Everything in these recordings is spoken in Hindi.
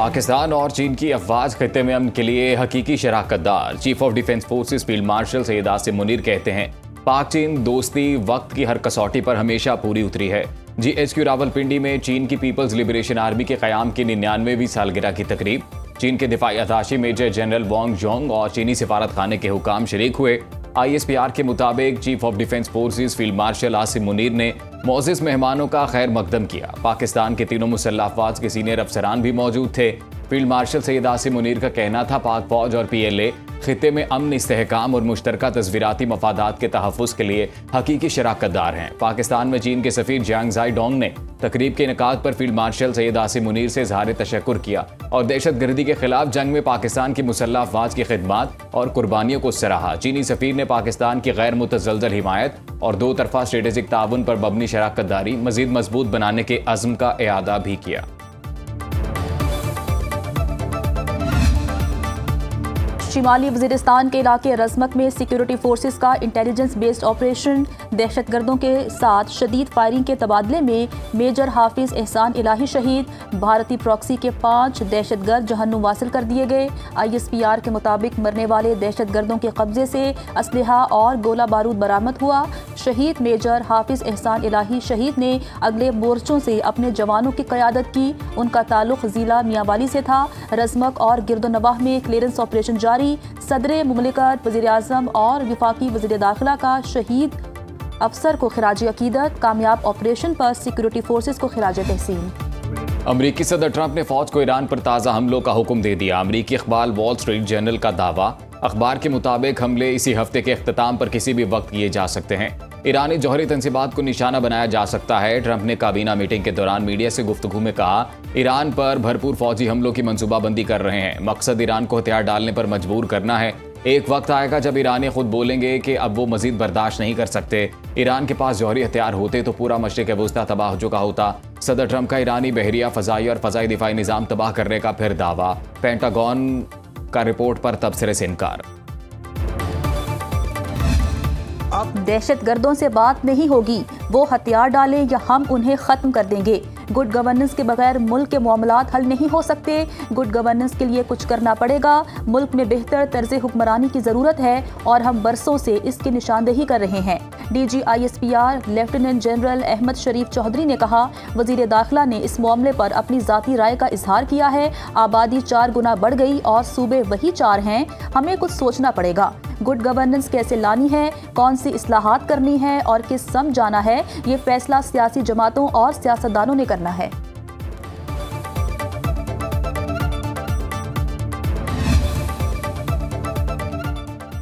पाकिस्तान और चीन की अफवाज खित्ते में अमन के लिए हकीकी शराकतदार। Chief of defence forces field marshal Syed Asim Munir कहते हैं, पाक चीन दोस्ती वक्त की हर कसौटी पर हमेशा पूरी उतरी है। GHQ रावलपिंडी में चीन की पीपल्स लिबरेशन आर्मी के क़याम की 99वीं सालगिरह की तकरीब। चीन के दिफाई अताशी मेजर जनरल वांग जोंग और चीनी सिफारत खाने के हुकाम शरीक हुए। ISPR के मुताबिक chief of defence forces field martial Asim Munir ने मोअज़्ज़िज़ मेहमानों का खैर मकदम किया। पाकिस्तान के तीनों मुसल्लह अफवाज के सीनियर अफसरान भी मौजूद थे। फील्ड मार्शल सैयद आसिम मुनीर का कहना था, पाक फौज और PLA खित्ते में अमन, इस्तेहकाम और मुश्तरका तस्वीराती मफादात के तहफ़्फ़ुज़ के लिए हकीकी शराकतदार हैं। पाकिस्तान में चीन के सफ़ीर जियांग जाई डोंग ने तकरीब के इनेकाद पर फील्ड मार्शल सैयद आसिम मुनीर से इज़हार तशक्कुर किया और दहशतगर्दी के खिलाफ जंग में पाकिस्तान की मुसल्लह अफवाज की खिदमत और कुर्बानियों को सराहा। चीनी सफ़ीर ने पाकिस्तान की गैर मुतज़लज़ल हिमायत और दो तरफ़ा स्ट्रेटेजिक ताउन पर मबनी शराकतदारी मज़ीद मजबूत बनाने के अज़्म का इआदा भी किया। शिमाली वज़ीरिस्तान के इलाके रज़मक में सिक्योरिटी फोर्सेस का इंटेलिजेंस बेस्ड ऑपरेशन। दहशतगर्दों के साथ शदीद फायरिंग के तबादले में मेजर हाफिज एहसान इलाही शहीद। भारतीय प्रॉक्सी के 5 दहशतगर्द जहन्नुम वासिल कर दिए गए। ISPR के मुताबिक मरने वाले दहशतगर्दों के कब्जे से असलहा और गोला बारूद बरामद हुआ। शहीद मेजर हाफिज एहसान इलाही शहीद ने अगले मोर्चों से अपने जवानों की क़यादत की। उनका ताल्लुक ज़िला मियांवाली से था। रज़मक और गिरदोनवाह में क्लियरेंस ऑपरेशन जारी। सदर मुमलिकत, वज़ीर आज़म और वफाकी वज़ीर दाखिला का शहीद अफसर को खिराज अकीदत। कामयाब ऑपरेशन पर सिक्योरिटी फोर्सेस को खिराज तहसीन। अमरीकी सदर ट्रंप ने फौज को ईरान पर ताज़ा हमलों का हुक्म दे दिया। अमरीकी अखबार वॉल स्ट्रीट जर्नल का दावा। अखबार के मुताबिक हमले इसी हफ्ते के अख्ताम पर किसी भी वक्त किए जा सकते हैं। ईरानी जौहरी तंसीबात को निशाना बनाया जा सकता है। ट्रंप ने काबीना मीटिंग के दौरान मीडिया से गुफ्तगू में कहा, ईरान पर भरपूर फौजी हमलों की मंसूबाबंदी कर रहे हैं। मकसद ईरान को हथियार डालने पर मजबूर करना है। एक वक्त आएगा जब ईरानी खुद बोलेंगे कि अब वो मजीद बर्दाश्त नहीं कर सकते। ईरान के पास जौहरी हथियार होते तो पूरा मशरिक़ वुस्ता तबाह हो चुका होता। सदर ट्रंप का ईरानी बहरिया, फ़ज़ाई और फ़ज़ाई दिफाई निज़ाम तबाह करने का फिर दावा। पेंटागन का रिपोर्ट पर तबसरे से इनकार। अब दहशतगर्दों से बात नहीं होगी, वो हथियार डालें या हम उन्हें ख़त्म कर देंगे। गुड गवर्नेंस के बगैर मुल्क के मामलात हल नहीं हो सकते। गुड गवर्नेंस के लिए कुछ करना पड़ेगा। मुल्क में बेहतर तर्ज हुक्मरानी की ज़रूरत है और हम बरसों से इसकी निशानदेही कर रहे हैं। DG ISPR lieutenant general Ahmed Sharif Chaudhry ने कहा, वज़ीर दाखिला ने इस मामले पर अपनी ज़ाती राय का इजहार किया है। आबादी 4 गुना बढ़ गई और सूबे वही 4 हैं। हमें कुछ सोचना पड़ेगा। गुड गवर्नेंस कैसे लानी है, कौन सी इस्लाहात करनी है और किस सम जाना है, ये फैसला सियासी जमातों और सियासतदानों ने करना है।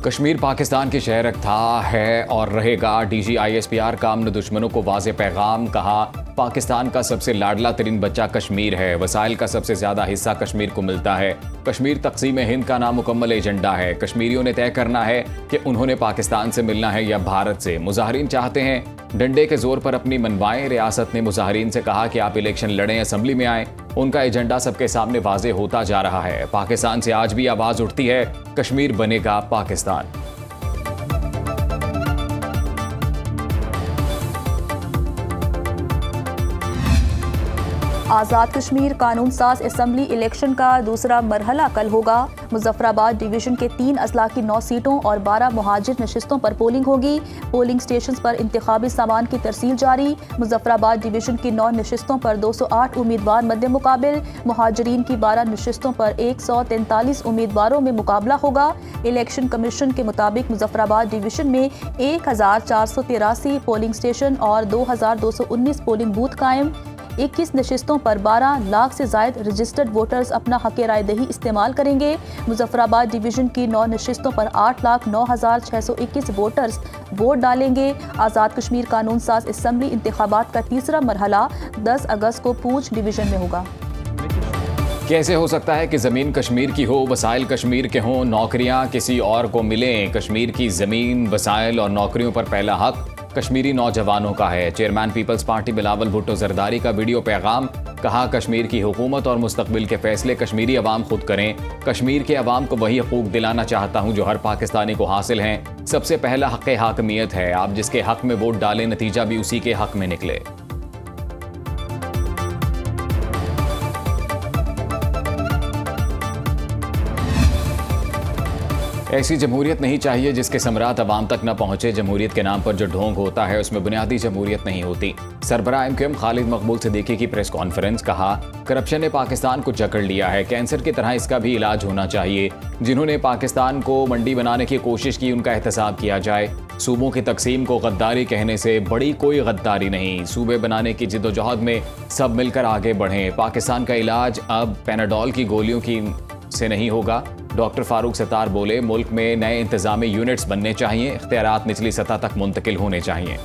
कश्मीर पाकिस्तान की शहर था, है और रहेगा। DG ISPR का अमन दुश्मनों को वाज़े पैगाम। कहा, पाकिस्तान का सबसे लाडला तरीन बच्चा कश्मीर है। वसाइल का सबसे ज़्यादा हिस्सा कश्मीर को मिलता है। कश्मीर तक़सीम हिंद का नामुकम्मल एजेंडा है। कश्मीरियों ने तय करना है कि उन्होंने पाकिस्तान से मिलना है या भारत से। मुजाहरीन चाहते हैं डंडे के जोर पर अपनी मनवाएं। रियासत ने मुजाहरीन से कहा कि आप इलेक्शन लड़ें, असम्बली में आएँ। उनका एजेंडा सबके सामने वाज़े होता जा रहा है। पाकिस्तान से आज भी आवाज़ उठती है, कश्मीर बनेगा पाकिस्तान। आज़ाद कश्मीर कानून साज असम्बली इलेक्शन का दूसरा मरहला कल होगा। मुजफ्फराबाद डिवीज़न के 3 अजला की 9 सीटों और 12 मुहाजिर नशिस्तों पर पोलिंग होगी। पोलिंग स्टेशन पर इंतखाबी सामान की तरसील जारी। मुजफ्फराबाद डिवीज़न की 9 नशिस्तों पर 208 उम्मीदवार मद्दे मुकाबिल। मुहाजिरीन की 12 नशिस्तों पर 143 उम्मीदवारों में मुकाबला होगा। इलेक्शन कमीशन के मुताबिक मुजफ्फराबाद डिवीज़न में 1483 पोलिंग स्टेशन और 2219 पोलिंग बूथ कायम। 21 नशिस्तों पर 12 लाख से जायद रजिस्टर्ड वोटर्स अपना हक़ राय दही इस्तेमाल करेंगे। मुजफ्फराबाद डिवीज़न की 9 नशिस्तों पर 8,09,621 वोटर्स वोट डालेंगे। आज़ाद कश्मीर कानून साज असम्बली इंतखाबात का तीसरा मरहला 10 अगस्त को पूंछ डिवीज़न में होगा। कैसे हो सकता है कि ज़मीन कश्मीर की हो, वसाइल कश्मीर के हों, नौकरियां किसी और को मिलें? कश्मीर की ज़मीन, वसाइल और नौकरियों पर पहला हक कश्मीरी नौजवानों का है। Chairman peoples party Bilawal Bhutto Zardari का वीडियो पैगाम। कहा, कश्मीर की हुकूमत और मुस्तकबिल के फैसले कश्मीरी अवाम खुद करें। कश्मीर के अवाम को वही हकूक दिलाना चाहता हूँ जो हर पाकिस्तानी को हासिल हैं। सबसे पहला हक़ हाकमियत है। आप जिसके हक में वोट डालें, नतीजा भी उसी के हक में निकले। ऐसी जमहूरियत नहीं चाहिए जिसके समरात अवाम तक न पहुंचे। जमहूरियत के नाम पर जो ढोंग होता है उसमें बुनियादी जमहूरियत नहीं होती। सरबराह एमक्यूएम खालिद मकबूल सिद्दीकी की प्रेस कॉन्फ्रेंस। कहा, करप्शन ने पाकिस्तान को जकड़ लिया है, कैंसर की तरह इसका भी इलाज होना चाहिए। जिन्होंने पाकिस्तान को मंडी बनाने की कोशिश की उनका एहतसाब किया जाए। सूबों की तकसीम को गद्दारी कहने से बड़ी कोई गद्दारी नहीं। सूबे बनाने की जिद्दोजहद में सब मिलकर आगे बढ़ें। पाकिस्तान का इलाज अब पैनाडोल की गोलियों की से नहीं होगा। डॉक्टर फारूक सत्तार बोले, मुल्क में नए इंतजामी यूनिट्स बनने चाहिए, इख्तियारात निचली सतह तक मुंतकिल होने चाहिए।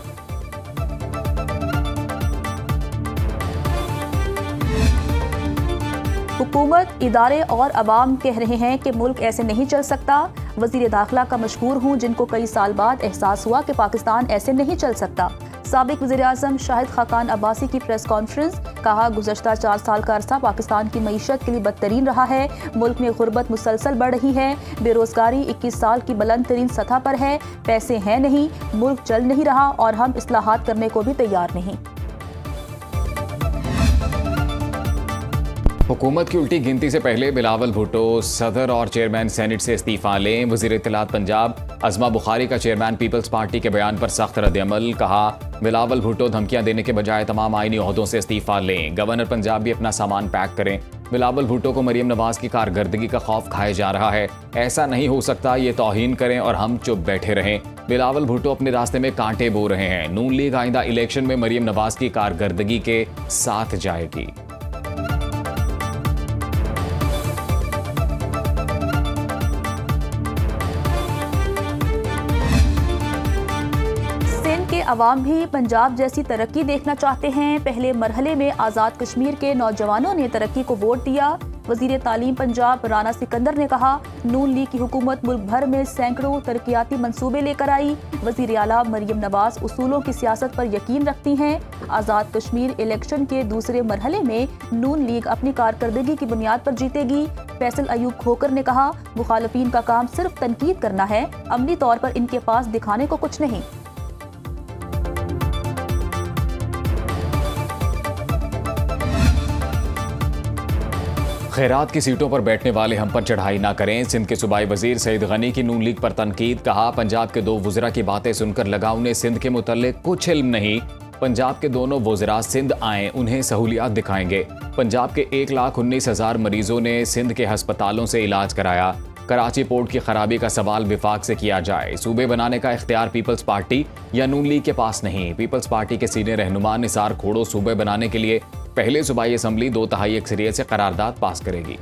हुकूमत, इदारे और अवाम कह रहे हैं कि मुल्क ऐसे नहीं चल सकता। वजीर दाखिला का मशहूर हूँ जिनको कई साल बाद एहसास हुआ कि पाकिस्तान ऐसे नहीं चल सकता। साबिक वज़ीर आज़म शाहिद खाकान अब्बासी की प्रेस कॉन्फ्रेंस। कहा, गुज़श्ता 4 साल का अरसा पाकिस्तान की मईशत के लिए बदतरीन रहा है। मुल्क में गुर्बत मुसलसल बढ़ रही है। बेरोज़गारी 21 साल की बुलंद तरीन सतह पर है। पैसे हैं नहीं, मुल्क चल नहीं रहा और हम इस्लाहात करने को भी तैयार नहीं। हुकूमत की उल्टी गिनती से पहले बिलावल भुट्टो सदर और चेयरमैन सेनेट से इस्तीफा लें। वज़ीर इत्तलात पंजाब अज़मा बुखारी का चेयरमैन पीपल्स पार्टी के बयान पर सख्त रद्द-ए-अमल। कहा, बिलावल भुट्टो धमकियां देने के बजाय तमाम आईनी ओहदों से इस्तीफा लें। गवर्नर पंजाब भी अपना सामान पैक करें। बिलावल भुट्टो को मरियम नवाज की कारकर्दगी का खौफ खाया जा रहा है। ऐसा नहीं हो सकता, ये तौहीन करें और हम चुप बैठे रहें। बिलावल भुट्टो अपने रास्ते में कांटे बो रहे हैं। नून लीग आइंदा इलेक्शन में मरियम नवाज की कारकर्दगी के साथ जाएगी। अवाम भी पंजाब जैसी तरक्की देखना चाहते हैं। पहले मरहले में आज़ाद कश्मीर के नौजवानों ने तरक्की को वोट दिया। वज़ीर तालीम पंजाब राना सिकंदर ने कहा, नून लीग की हुकूमत मुल्क भर में सैकड़ों तरक्याती मंसूबे लेकर आई। वज़ीर आला मरियम नवाज उसूलों की सियासत पर यकीन रखती हैं। आज़ाद कश्मीर इलेक्शन के दूसरे मरहले में नून लीग अपनी कारकर्दगी की बुनियाद पर जीतेगी। फैसल अयूब खोकर ने कहा, मुखालफीन का काम सिर्फ तनकीद करना है, अमली तौर पर इनके पास दिखाने को कुछ नहीं। खैरात की सीटों पर बैठने वाले हम पर चढ़ाई ना करें। सिंध के सूबाई वजीर सईद गनी की नून लीग पर तनकीद। कहा, पंजाब के 2 वुज़रा की बातें सुनकर लगा उन्हें सिंध के मुतल्लिक कुछ इल्म नहीं। पंजाब के दोनों वुज़रा सिंध आएं, उन्हें सहूलियात दिखाएंगे। पंजाब के 1,19,000 मरीजों ने सिंध के हस्पतालों से इलाज कराया। कराची पोर्ट की खराबी का सवाल विफाक से किया जाए। सूबे बनाने का इख्तियार पीपल्स पार्टी या नून लीग के पास नहीं। पीपल्स पार्टी के सीनियर रहनुमा निसार खोड़ो सूबे बनाने के लिए पहले सूबाई असम्बली 2/3 अक्सरियत से करारदाद पास करेगी।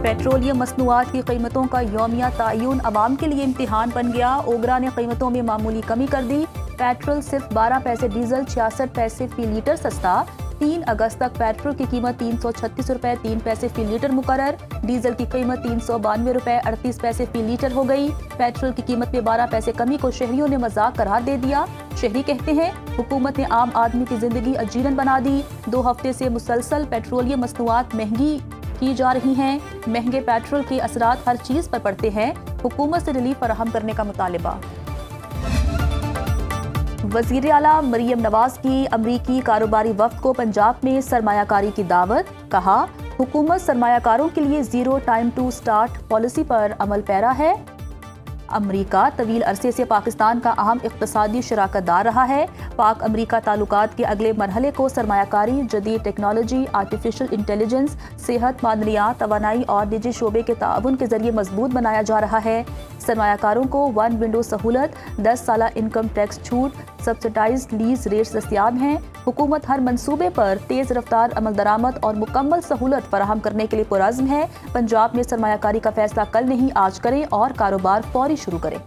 पेट्रोलियम मसनूआत की कीमतों का यौमिया तायुन अवाम के लिए इम्तिहान बन गया। ओगरा ने कीमतों में मामूली कमी कर दी। पेट्रोल सिर्फ 12 पैसे, डीजल 66 पैसे फी लीटर सस्ता। 3 अगस्त तक पेट्रोल की कीमत 336 रुपए 3 पैसे फी लीटर मुकर्रर। डीजल की कीमत 392 रुपए 38 पैसे फी लीटर हो गई। पेट्रोल की कीमत में 12 पैसे कमी को शहरियों ने मजाक करार दे दिया। शहरी कहते हैं, हुकूमत ने आम आदमी की जिंदगी अजीरन बना दी। 2 हफ्ते से मुसलसल पेट्रोलियम मसनूआत महंगी की जा रही हैं। महंगे पेट्रोल के असरात हर चीज पर पड़ते हैं। हुकूमत से रिलीफ फराहम करने का मुतालिबा। वज़ीर आला मरियम नवाज की अमरीकी कारोबारी वफ्द को पंजाब में सरमायाकारी की दावत। कहा, हुकूमत सरमायाकारों के लिए zero time to start policy पर अमल पैरा है। अमरीका तवील अरसे से पाकिस्तान का अहम इक़्तिसादी शराकतदार रहा है। पाक अमरीका ताल्लुकात के अगले मरहले को सरमायाकारी, जदीद टेक्नोलॉजी, आर्टिफिशियल इंटेलिजेंस, सेहत, मादनियात, तवानाई और निजी शोबे के ताउन के जरिए मजबूत बनाया जा रहा है। सरमायाकारों को 1 विंडो सहूलत, 10 साला इनकम टैक्स छूट, सब्सिडाइज्ड लीज रेट्स दस्तियाब हैं। हुकूमत हर मंसूबे पर तेज़ रफ्तार अमल दरामद और मुकम्मल सहूलत फराहम करने के लिए पुरअज़्म है। पंजाब में सरमायाकारी का फैसला कल नहीं आज करें और कारोबार फौरी शुरू करें।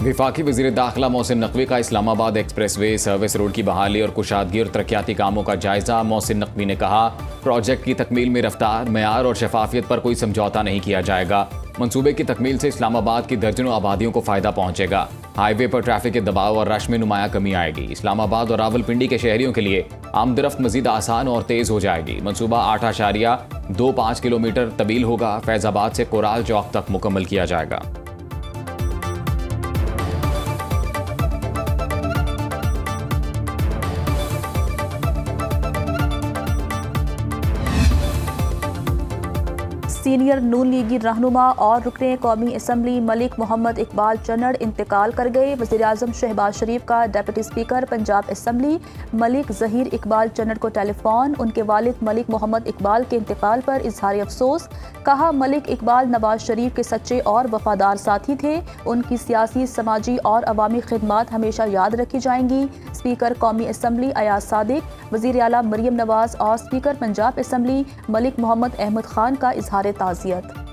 विफाकी वज़ीर दाखिला मोहसिन नकवी का इस्लामाबाद एक्सप्रेसवे सर्विस रोड की बहाली और कुशादगी और तरक्याती कामों का जायजा। मोहसिन नकवी ने कहा, प्रोजेक्ट की तकमील में रफ्तार, मयार और शफाफियत पर कोई समझौता नहीं किया जाएगा। मंसूबे की तकमील से इस्लामाबाद की दर्जनों आबादियों को फ़ायदा पहुँचेगा। हाईवे पर ट्रैफिक के दबाव और रश में नुमाया कमी आएगी। इस्लामाबाद और रावलपिंडी के शहरियों के लिए आमदरफ्त मजीद आसान और तेज़ हो जाएगी। मंसूबा 8.25 किलोमीटर तवील होगा। फैज़ाबाद से कोराल चौक तक मुकम्मल किया जाएगा। सीनियर नून लीगी रहनुमा और रुकने कौमी असम्बली मलिक मोहम्मद इकबाल चन्नड़ इंतकाल कर गए। वज़ीर-ए-आज़म शहबाज शरीफ का deputy speaker Punjab assembly Malik Zaheer Iqbal Channar को टेलीफोन। उनके वालिद मलिक मोहम्मद इकबाल के इंतकाल पर इजहार अफसोस। कहा, मलिक इकबाल नवाज शरीफ के सच्चे और वफादार साथी थे। उनकी सियासी, समाजी और अवामी खिदमात हमेशा याद रखी जाएंगी। स्पीकर कौमी असम्बली अयाज सादिक, वज़ीर आला मरियम नवाज और स्पीकर पंजाब असम्बली मलिक मोहम्मद अहमद खान का इजहार ताज़ियत।